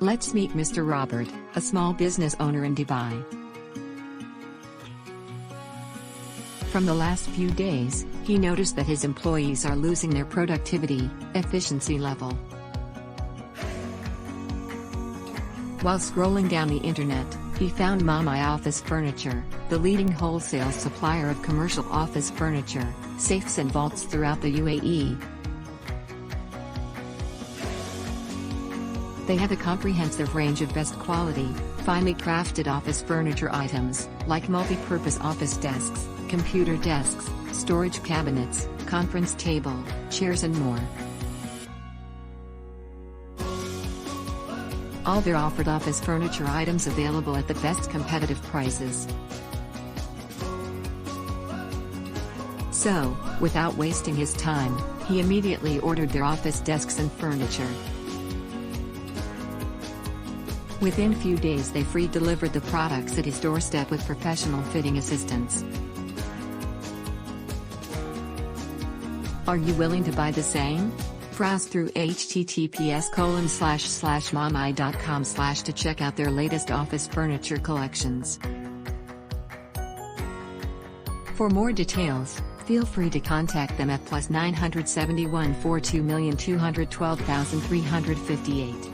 Let's meet Mr. Robert, a small business owner in Dubai. From the last few days, he noticed that his employees are losing their productivity, efficiency level. While scrolling down the internet, he found Mama Office Furniture, the leading wholesale supplier of commercial office furniture, safes and vaults throughout the UAE. They have a comprehensive range of best quality, finely crafted office furniture items, like multi-purpose office desks, computer desks, storage cabinets, conference table, chairs and more. All their offered office furniture items available at the best competitive prices. So, without wasting his time, he immediately ordered their office desks and furniture. Within few days they free delivered the products at his doorstep with professional fitting assistance. Are you willing to buy the same? Browse through https://mamai.com/ to check out their latest office furniture collections. For more details, feel free to contact them at +971 42 212 358.